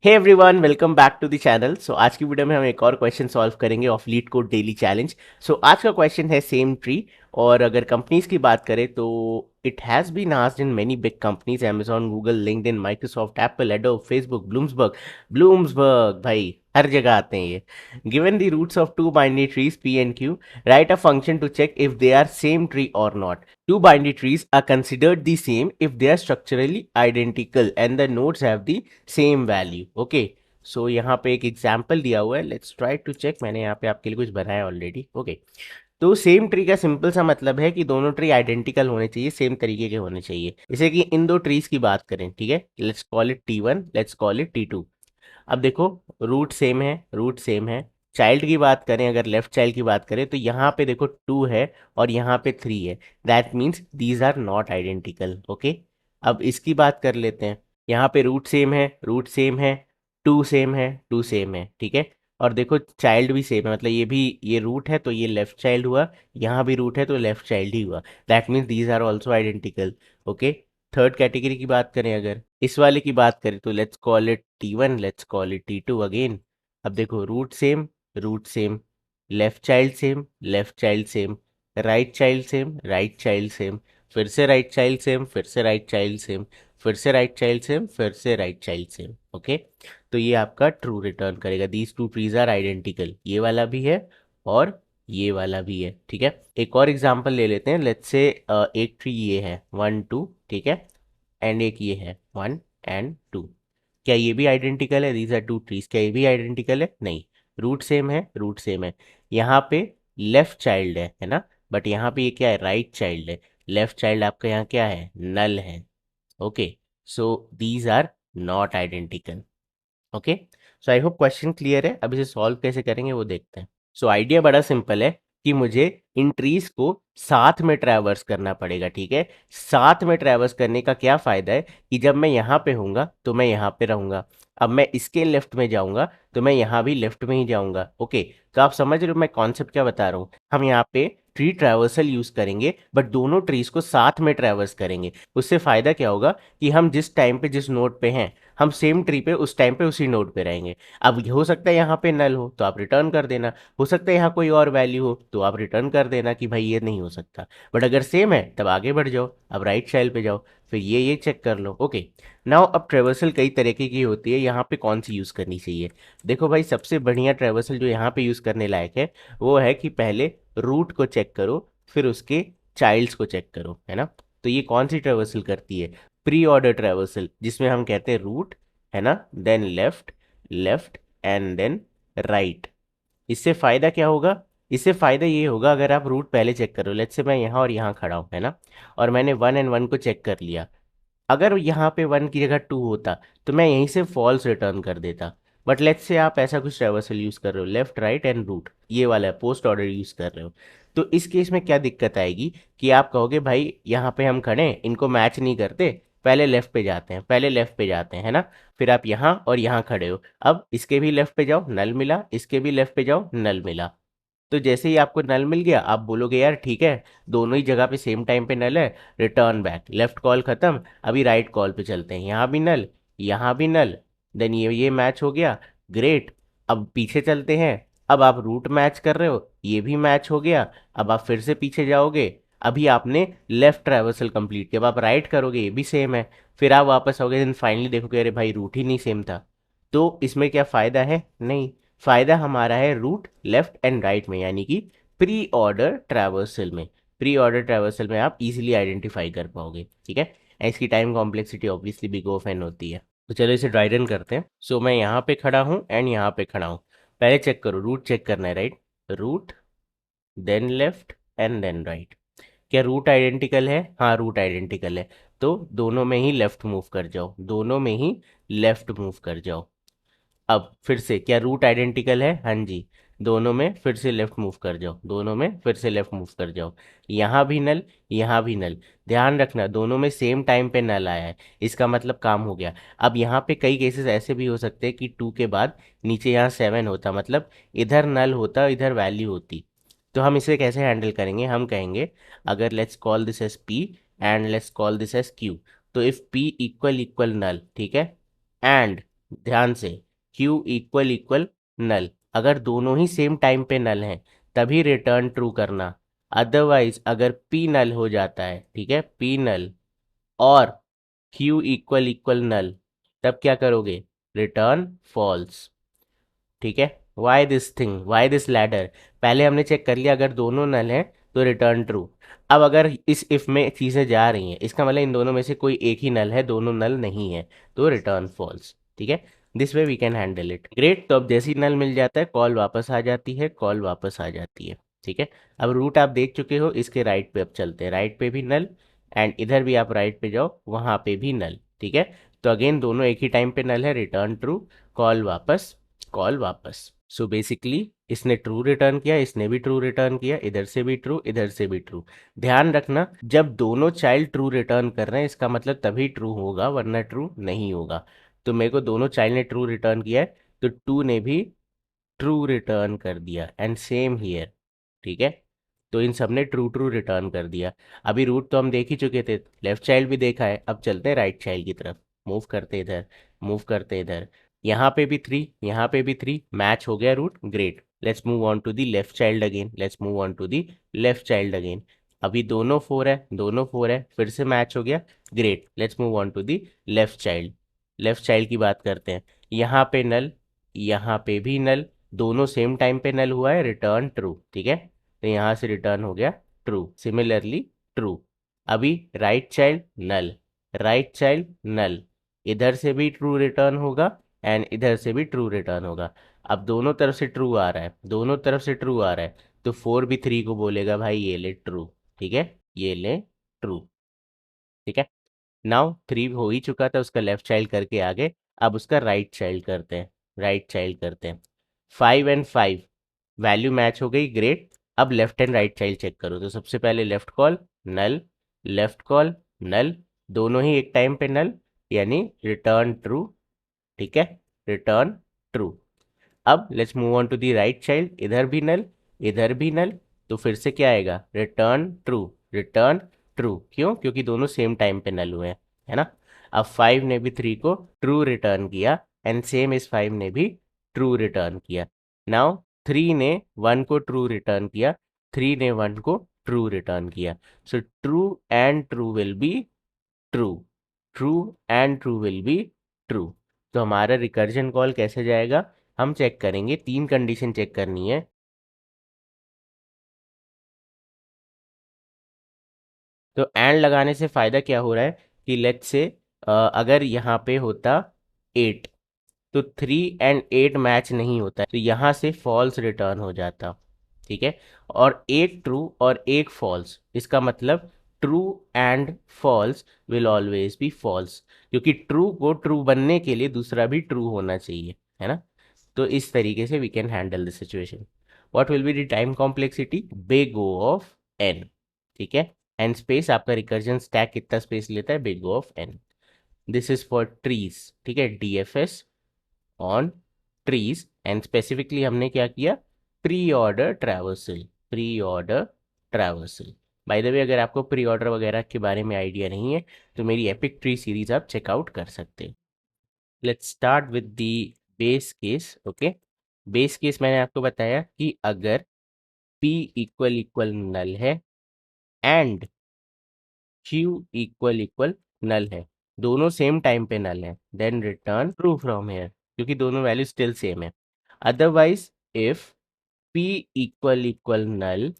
Hey everyone, welcome back to the channel. So आज की video में हम एक और क्वेश्चन सॉल्व करेंगे of LeetCode daily challenge. So आज का क्वेश्चन है सेम ट्री। और अगर कंपनीज की बात करें तो it has been asked in many big companies, Amazon, Google, LinkedIn, Microsoft, Apple, Adobe, Facebook, Bloomberg भाई हर जगह आते हैं ये। Given the roots of two binary trees P and Q, write a function to check if they are same tree और not. Two binary trees are considered the same if they are structurally identical and the nodes have the same value. Okay, so यहाँ पे एक example दिया हुआ है, let's try to check. मैंने यहाँ पे आपके लिए कुछ बनाया ऑलरेडी। ओके, तो सेम ट्री का सिंपल सा मतलब है कि दोनों ट्री आइडेंटिकल होने चाहिए, सेम तरीके के होने चाहिए। जैसे कि इन दो ट्रीज की बात करें, ठीक है, let's call it T1, let's call it T2। अब देखो, रूट सेम है, रूट सेम है। चाइल्ड की बात करें, अगर लेफ्ट चाइल्ड की बात करें तो यहाँ पे देखो 2 है और यहाँ पे 3 है। That means these are not identical. Okay, अब इसकी बात कर लेते हैं। यहाँ पे रूट सेम है, रूट सेम है, 2 सेम है, 2 सेम है, ठीक है। और देखो चाइल्ड भी सेम है, मतलब ये भी, ये रूट है तो ये लेफ्ट चाइल्ड हुआ, यहाँ भी रूट है तो लेफ्ट चाइल्ड ही हुआ। That means these are also identical. Okay, third category की बात करें, अगर इस वाले की बात करें तो let's call it T1, let's call it T2 again. अब देखो root same, left child same, left child same, right child same, right child same, फिर से राइट चाइल्ड सेम, फिर से राइट चाइल्ड सेम, फिर से राइट चाइल्ड सेम, फिर से राइट चाइल्ड सेम। ओके, तो ये आपका ट्रू रिटर्न करेगा। These two trees are identical, ये वाला भी है और ये वाला भी है, ठीक है। एक और एग्जांपल ले लेते हैं। लेट्स से एक ट्री ये है 1 2, ठीक है, एंड एक ये है 1 एंड 2। क्या ये भी आइडेंटिकल है? दीज आर टू ट्रीज, क्या ये भी आइडेंटिकल है? नहीं। रूट सेम है, रूट सेम है। यहाँ पे लेफ्ट चाइल्ड है ना, बट यहाँ पे ये क्या है? राइट चाइल्ड है। लेफ्ट चाइल्ड आपका यहाँ क्या है? नल है। Okay, so these are not identical. Okay, so I hope question clear है। अब इसे सॉल्व कैसे करेंगे वो देखते हैं। सो आइडिया बड़ा सिंपल है कि मुझे इन ट्रीज को साथ में ट्रैवर्स करना पड़ेगा, ठीक है। साथ में ट्रैवर्स करने का क्या फायदा है कि जब मैं यहाँ पे हूँगा तो मैं यहाँ पे रहूँगा, अब मैं इसके लेफ्ट में जाऊँगा तो मैं यहाँ भी लेफ्ट में ही जाऊँगा। ओके, तो आप समझ रहे हो मैं कॉन्सेप्ट क्या बता रहा हूँ। हम यहाँ पे ट्री ट्रैवर्सल यूज करेंगे, बट दोनों ट्रीज को साथ में ट्रैवर्स करेंगे। उससे फायदा क्या होगा कि हम जिस टाइम पे जिस नोड पे हैं, हम सेम ट्री पे उस टाइम पे उसी नोड पे रहेंगे। अब हो सकता है यहाँ पे नल हो तो आप रिटर्न कर देना, हो सकता है यहाँ कोई और वैल्यू हो तो आप रिटर्न कर देना कि भाई ये नहीं हो सकता। बट अगर सेम है तब आगे बढ़ जाओ, अब राइट चाइल्ड पे जाओ, फिर ये चेक कर लो। ओके, नाउ अब ट्रेवर्सल कई तरीके की होती है, यहाँ पे कौन सी यूज़ करनी चाहिए। देखो भाई, सबसे बढ़िया ट्रेवर्सल जो यहाँ पे यूज़ करने लायक है वो है कि पहले रूट को चेक करो, फिर उसके चाइल्ड्स को चेक करो, है ना। तो ये कौन सी ट्रेवर्सल करती है? प्री ऑर्डर ट्रेवर्सल, जिसमें हम कहते हैं रूट, है ना, then left, left and then right. इससे फायदा क्या होगा? इससे फायदा ये होगा, अगर आप रूट पहले चेक करो, लेट्स से मैं यहाँ और यहाँ खड़ा हूँ, है ना, और मैंने 1 एंड 1 को चेक कर लिया। अगर यहाँ पे 1 की जगह 2 होता तो मैं यहीं से फॉल्स रिटर्न कर देता। बट लेट्स से आप ऐसा कुछ ट्रैवर्सल यूज कर रहे हो, लेफ्ट राइट एंड रूट, ये वाला पोस्ट ऑर्डर यूज कर रहे हो, तो इस केस में क्या दिक्कत आएगी कि आप कहोगे भाई यहाँ पे हम खड़े हैं, इनको मैच नहीं करते, पहले लेफ्ट पे जाते हैं, पहले लेफ्ट पे जाते हैं, है ना। फिर आप यहाँ और यहाँ खड़े हो, अब इसके भी लेफ्ट पे जाओ, नल मिला, इसके भी लेफ्ट पे जाओ, नल मिला। तो जैसे ही आपको नल मिल गया, आप बोलोगे यार ठीक है, दोनों ही जगह पे सेम टाइम पे नल है, रिटर्न बैक, लेफ्ट कॉल खत्म, अभी राइट कॉल पे चलते हैं। यहाँ भी नल, यहाँ भी नल, देन ये मैच हो गया, ग्रेट। अब पीछे चलते हैं, अब आप रूट मैच कर रहे हो, ये भी मैच हो गया। अब आप फिर से पीछे जाओगे, अभी आपने लेफ्ट ट्रैवर्सल कंप्लीट किया, अब आप राइट करोगे, ये भी सेम है। फिर आप वापस आओगे, देन फाइनली देखोगे अरे भाई रूट ही नहीं सेम था। तो इसमें क्या फ़ायदा है? नहीं, फ़ायदा हमारा है रूट लेफ्ट एंड राइट में, यानी कि प्री ऑर्डर ट्रैवर्सल में। प्री ऑर्डर ट्रैवर्सल में आप इजीली आइडेंटिफाई कर पाओगे, ठीक है। इसकी time complexity obviously big of N होती है। तो चलो इसे ड्राई रन करते हैं। सो मैं यहाँ पे खड़ा हूँ एंड यहाँ पे खड़ा हूँ। पहले चेक करो, रूट चेक करना है, right, root then left and then right. क्या रूट आइडेंटिकल है? हाँ, रूट आइडेंटिकल है, तो दोनों में ही लेफ्ट मूव कर जाओ, दोनों में ही लेफ्ट मूव कर जाओ। अब फिर से, क्या रूट आइडेंटिकल है? हाँ जी, दोनों में फिर से लेफ्ट मूव कर जाओ, दोनों में फिर से लेफ्ट मूव कर जाओ। यहाँ भी नल, यहाँ भी नल। ध्यान रखना दोनों में सेम टाइम पे नल आया है, इसका मतलब काम हो गया। अब यहाँ पे कई केसेस ऐसे भी हो सकते हैं कि 2 के बाद नीचे यहाँ 7 होता, मतलब इधर नल होता, इधर वैल्यू होती। तो हम इसे कैसे हैंडल करेंगे? हम कहेंगे, अगर let's call this as P and let's call this as Q, तो if P equal equal null, ठीक है, एंड ध्यान से, क्यू इक्वल इक्वल नल, अगर दोनों ही सेम टाइम पे नल हैं तभी रिटर्न ट्रू करना। अदरवाइज अगर पी नल हो जाता है, ठीक है, पी नल और क्यू इक्वल इक्वल नल, तब क्या करोगे, रिटर्न फॉल्स। ठीक है, why this thing, why this ladder, पहले हमने चेक कर लिया अगर दोनों नल हैं तो रिटर्न ट्रू। अब अगर इस इफ में चीज़ें जा रही हैं, इसका मतलब इन दोनों में से कोई एक ही नल है, दोनों नल नहीं है, तो रिटर्न फॉल्स। ठीक है, this way we can handle it. Great, तो अब जैसी नल मिल जाता है कॉल वापस आ जाती है, कॉल वापस आ जाती है। ठीक है, अब रूट आप देख चुके हो, इसके राइट पे अब चलते हैं, राइट पे भी नल एंड इधर भी आप राइट पे जाओ, वहाँ पे भी नल। ठीक है, तो अगेन दोनों एक ही टाइम पे नल है, रिटर्न ट्रू, कॉल वापस, कॉल वापस। सो बेसिकली इसने ट्रू रिटर्न किया, इसने भी ट्रू रिटर्न किया, इधर से भी ट्रू, इधर से भी ट्रू। ध्यान रखना, जब दोनों चाइल्ड ट्रू रिटर्न कर रहे हैं इसका मतलब तभी ट्रू होगा, वरना ट्रू नहीं होगा। तो मेरे को दोनों चाइल्ड ने ट्रू रिटर्न किया है, तो टू ने भी ट्रू रिटर्न कर दिया एंड सेम हियर। ठीक है, तो इन सब ने ट्रू ट्रू रिटर्न कर दिया। अभी रूट तो हम देख ही चुके थे, लेफ्ट चाइल्ड भी देखा है, अब चलते हैं राइट चाइल्ड की तरफ। मूव करते इधर, मूव करते इधर, यहाँ पे भी थ्री, यहाँ पे भी थ्री, मैच हो गया root, great. Let's move on to the left child again, let's move on to the left child again. अभी दोनों फोर है, दोनों फोर है, फिर से मैच हो गया, great. Let's move on to the left child. Left child की बात करते हैं, यहाँ पे नल, यहाँ पे भी नल, दोनों सेम टाइम पे नल हुआ है, रिटर्न ट्रू। ठीक है, तो यहाँ से रिटर्न हो गया ट्रू, सिमिलरली ट्रू। अभी राइट चाइल्ड नल, राइट चाइल्ड नल, इधर से भी ट्रू रिटर्न होगा एंड इधर से भी ट्रू रिटर्न होगा। अब दोनों तरफ से ट्रू आ रहा है, दोनों तरफ से ट्रू आ रहा है, तो फोर भी थ्री को बोलेगा भाई ये ले ट्रू। ठीक है, ये ले ट्रू। ठीक है, नाउ थ्री हो ही चुका था, उसका लेफ्ट चाइल्ड करके आगे, अब उसका राइट चाइल्ड करते हैं, राइट चाइल्ड करते हैं। Five and five, value match हो गई, ग्रेट। अब left and right child check करो, तो सबसे पहले left call null, left call null, दोनों ही एक टाइम पे नल, यानी रिटर्न ट्रू। ठीक है, रिटर्न ट्रू। अब let's move on to the right child, इधर भी नल, इधर भी नल, तो फिर से क्या आएगा, रिटर्न ट्रू, रिटर्न ट्रू। क्यों, क्योंकि दोनों सेम टाइम पे नल हुए हैं, है ना। अब फाइव ने भी थ्री को ट्रू रिटर्न किया एंड सेम इस फाइव ने भी ट्रू रिटर्न किया। नाउ थ्री ने वन को ट्रू रिटर्न किया, थ्री ने वन को ट्रू रिटर्न किया, so true and true will be true, true and true will be true. तो हमारा रिकर्जन कॉल कैसे जाएगा, हम चेक करेंगे, तीन कंडीशन चेक करनी है। तो एंड लगाने से फ़ायदा क्या हो रहा है कि लेट्स से अगर यहाँ पे होता एट, तो थ्री एंड एट मैच नहीं होता है, तो यहाँ से फॉल्स रिटर्न हो जाता। ठीक है, और एक ट्रू और एक फॉल्स, इसका मतलब true and false will always be false, क्योंकि ट्रू को ट्रू बनने के लिए दूसरा भी ट्रू होना चाहिए, है ना। तो इस तरीके से we can handle the situation. What will be the time complexity, big O of N. ठीक है, एन स्पेस, आपका रिकर्जन स्टैक कितना स्पेस लेता है, big O of N. This is for trees. ठीक है, DFS on trees, and specifically हमने क्या किया, pre order traversal, pre order traversal. By the way, अगर आपको प्री ऑर्डर वगैरह के बारे में आइडिया नहीं है तो मेरी एपिक ट्री सीरीज आप चेकआउट कर सकते हैं। Let's start with the base case. Okay, base case मैंने आपको बताया कि अगर p इक्वल इक्वल नल है and q equal equal null है, दोनों सेम टाइम पे नल है, then return true from here, क्योंकि दोनों वैल्यू स्टिल सेम है। Otherwise if p equal equal null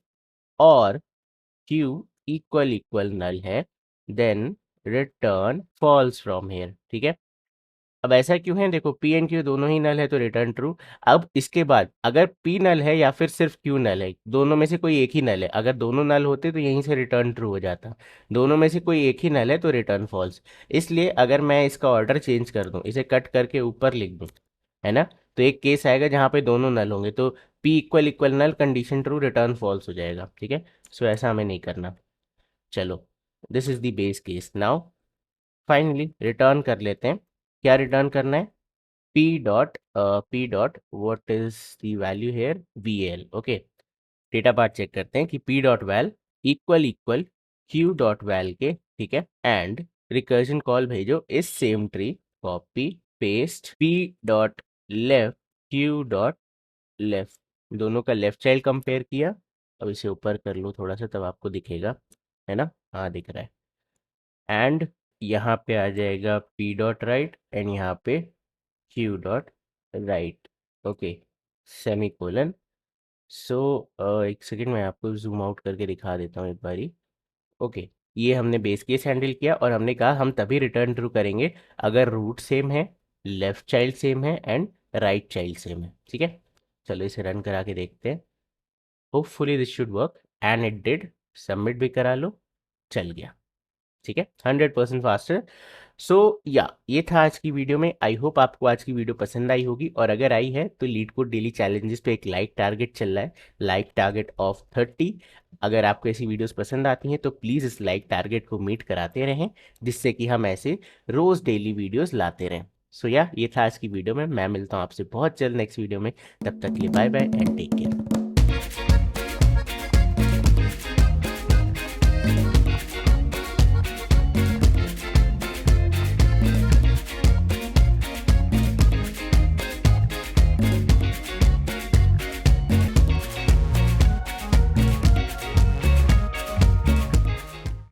और q इक्वल इक्वल नल है, then return false from here. ठीक है, अब ऐसा क्यों है, देखो पी एंड क्यू दोनों ही नल है तो रिटर्न ट्रू। अब इसके बाद अगर पी नल है या फिर सिर्फ क्यू नल है, दोनों में से कोई एक ही नल है, अगर दोनों नल होते तो यहीं से रिटर्न ट्रू हो जाता, दोनों में से कोई एक ही नल है तो रिटर्न फॉल्स। इसलिए अगर मैं इसका ऑर्डर चेंज कर दूं, इसे कट करके ऊपर लिख दूं, है ना, तो एक केस आएगा जहाँ पे दोनों नल होंगे, तो पी इक्वल इक्वल नल, कंडीशन ट्रू, रिटर्न फॉल्स हो जाएगा। ठीक है, सो ऐसा हमें नहीं करना। चलो, this is the base case. Now finally return कर लेते हैं, क्या रिटर्न करना है, p dot what is the value here, val। Okay, data part check करते हैं कि p dot val equal equal q dot val के। ठीक है, एंड रिकर्जन कॉल भेजो इस same tree, copy paste P dot left Q dot left, दोनों का लेफ्ट चाइल्ड कंपेयर किया। अब इसे ऊपर कर लो थोड़ा सा, तब आपको दिखेगा, है ना? हाँ दिख रहा है। एंड यहाँ पे आ जाएगा पी डॉट राइट एंड यहाँ पे Q dot right. Okay, semicolon. So एक सेकेंड, मैं आपको जूम आउट करके दिखा देता हूँ एक बारी। ओके, ये हमने बेस केस हैंडल किया और हमने कहा हम तभी रिटर्न ट्रू करेंगे अगर रूट सेम है, लेफ्ट चाइल्ड सेम है एंड राइट चाइल्ड सेम है। ठीक है, चलो इसे रन करा के देखते हैं। Hopefully this should work and it did. Submit भी करा लो, चल गया। ठीक है, 100% फास्टर। सो या ये था आज की वीडियो में। आई होप आपको आज की वीडियो पसंद आई होगी, और अगर आई है तो लीड कोड डेली चैलेंजेस पे एक लाइक टारगेट चल रहा है, लाइक टारगेट ऑफ 30। अगर आपको ऐसी वीडियोस पसंद आती हैं तो प्लीज़ इस लाइक टारगेट को मीट कराते रहें, जिससे कि हम ऐसे रोज़ डेली वीडियोस लाते रहें। सो या ये था आज की वीडियो में। मैं मिलता हूँ आपसे बहुत जल्द नेक्स्ट वीडियो में। तब तक के लिए bye bye and take care.